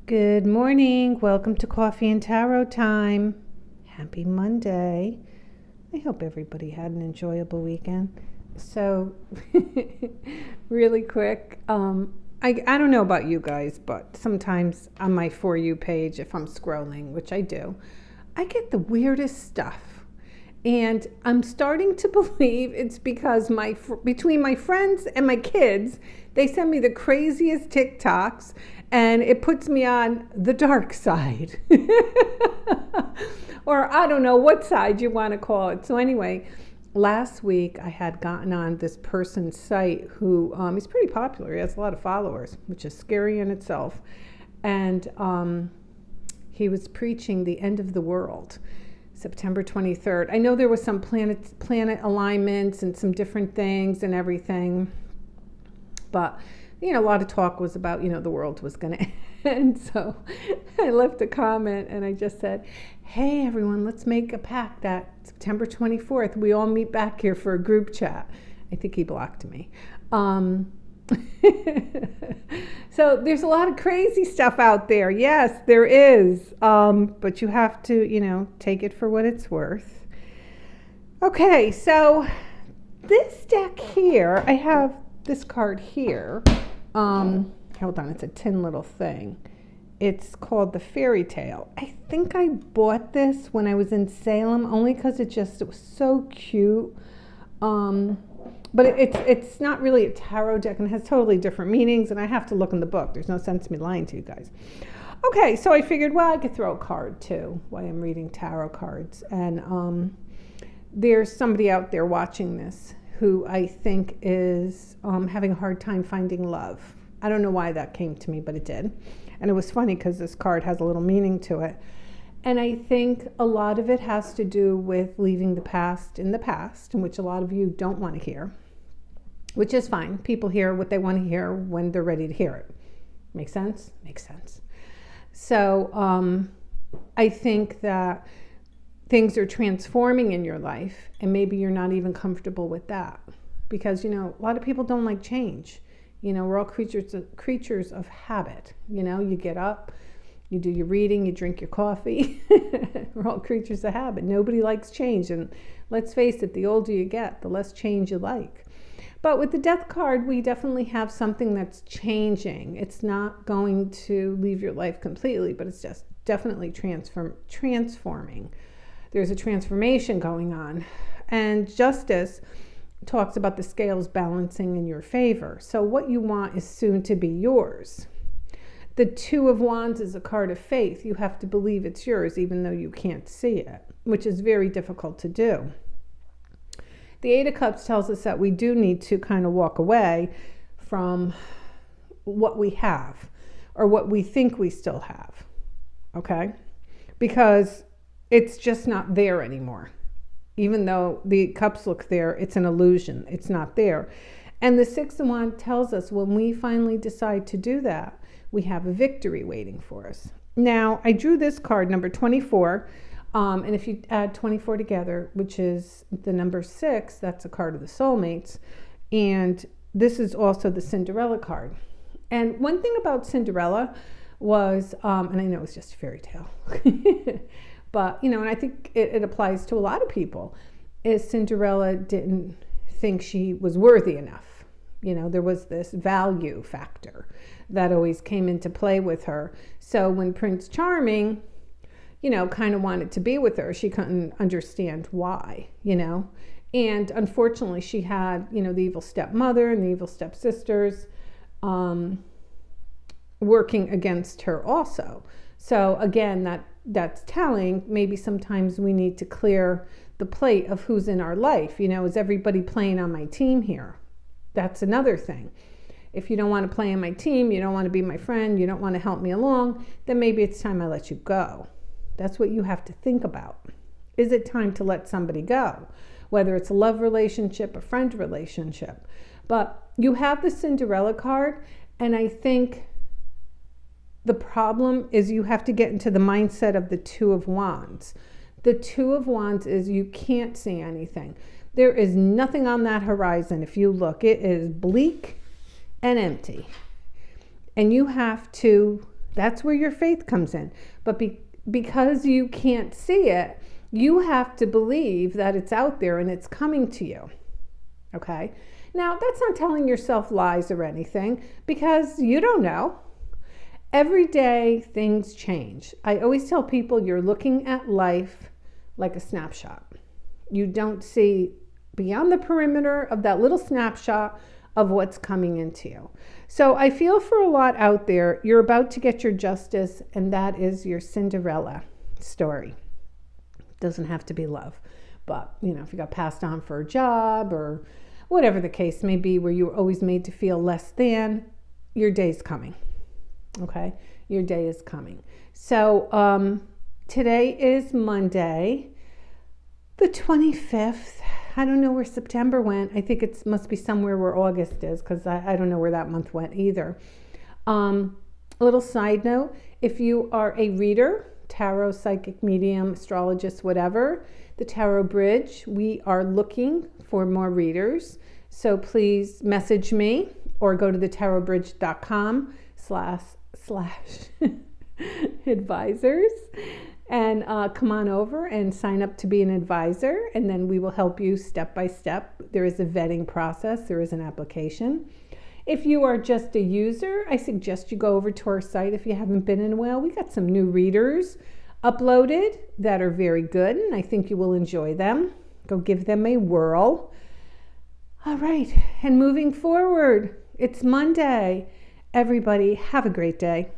Good morning. Welcome to Coffee and Tarot time. Happy Monday. I hope everybody had an enjoyable weekend. So, really quick, I don't know about you guys, but sometimes on my For You page, if I'm scrolling, which I do, I get the weirdest stuff. And I'm starting to believe it's because between my friends and my kids, they send me the craziest TikToks, and it puts me on the dark side. Or I don't know what side you want to call it. So anyway, last week I had gotten on this person's site who, he's pretty popular. He has a lot of followers, which is scary in itself. And he was preaching the end of the world. September 23rd. I know there was some planet alignments and some different things and everything, but a lot of talk was about, the world was going to end. So I left a comment and I just said, hey everyone, let's make a pact that September 24th, we all meet back here for a group chat. I think he blocked me. So there's a lot of crazy stuff out there. Yes, there is. But you have to, take it for what it's worth. Okay, so this deck here, I have this card here. Hold on, it's a tin little thing. It's called the Fairy Tale. I think I bought this when I was in Salem, only because it was so cute. But it's not really a tarot deck, and it has totally different meanings, and I have to look in the book. There's no sense in me lying to you guys. Okay, so I figured, well, I could throw a card too while I'm reading tarot cards. And there's somebody out there watching this who I think is having a hard time finding love. I don't know why that came to me, but it did. And it was funny because this card has a little meaning to it. And I think a lot of it has to do with leaving the past in the past, in which a lot of you don't want to hear, which is fine. People hear what they want to hear when they're ready to hear it. Make sense? Makes sense. So I think that things are transforming in your life, and maybe you're not even comfortable with that. Because, a lot of people don't like change. We're all creatures of habit. You get up, you do your reading, you drink your coffee. We're all creatures of habit. Nobody likes change. And let's face it, the older you get, the less change you like. But with the Death card, we definitely have something that's changing. It's not going to leave your life completely, but it's just definitely transforming. There's a transformation going on. And Justice talks about the scales balancing in your favor. So what you want is soon to be yours. The Two of Wands is a card of faith. You have to believe it's yours even though you can't see it, which is very difficult to do. The Eight of Cups tells us that we do need to kind of walk away from what we have or what we think we still have, okay? Because it's just not there anymore. Even though the cups look there, it's an illusion. It's not there. And the Six of Wands tells us when we finally decide to do that, we have a victory waiting for us. Now, I drew this card, number 24. And if you add 24 together, which is the number 6, that's a card of the soulmates. And this is also the Cinderella card. And one thing about Cinderella was, and I know it's just a fairy tale, but, and I think it applies to a lot of people, is Cinderella didn't think she was worthy enough. There was this value factor that always came into play with her. So when Prince Charming, kind of wanted to be with her, she couldn't understand why, And unfortunately, she had, the evil stepmother and the evil stepsisters working against her also. So again, that's telling. Maybe sometimes we need to clear the plate of who's in our life. Is everybody playing on my team here? That's another thing. If you don't want to play on my team, you don't want to be my friend, you don't want to help me along, then maybe it's time I let you go. That's what you have to think about. Is it time to let somebody go? Whether it's a love relationship, a friend relationship. But you have the Cinderella card, and I think the problem is you have to get into the mindset of the Two of Wands. The Two of Wands is you can't see anything. There is nothing on that horizon. If you look, it is bleak and empty. And you have to That's where your faith comes in. But because you can't see it, you have to believe that it's out there and it's coming to you. Okay? Now, that's not telling yourself lies or anything, because you don't know. Every day things change. I always tell people you're looking at life like a snapshot. You don't see beyond the perimeter of that little snapshot of what's coming into you. So I feel for a lot out there, you're about to get your justice, and that is your Cinderella story. It doesn't have to be love, but if you got passed on for a job or whatever the case may be, where you were always made to feel less than, your day's coming. Okay, your day is coming. So today is Monday, the 25th. I don't know where September went. I think it must be somewhere where August is, because I don't know where that month went either. A little side note, if you are a reader, tarot, psychic, medium, astrologist, whatever, the Tarot Bridge, we are looking for more readers. So please message me or go to thetarotbridge.com/advisors and come on over and sign up to be an advisor, and then we will help you step by step. There is a vetting process. There is an application. If you are just a user, I suggest you go over to our site if you haven't been in a while. We got some new readers uploaded that are very good, and I think you will enjoy them. Go give them a whirl. All right, and moving forward, it's Monday. Everybody, have a great day.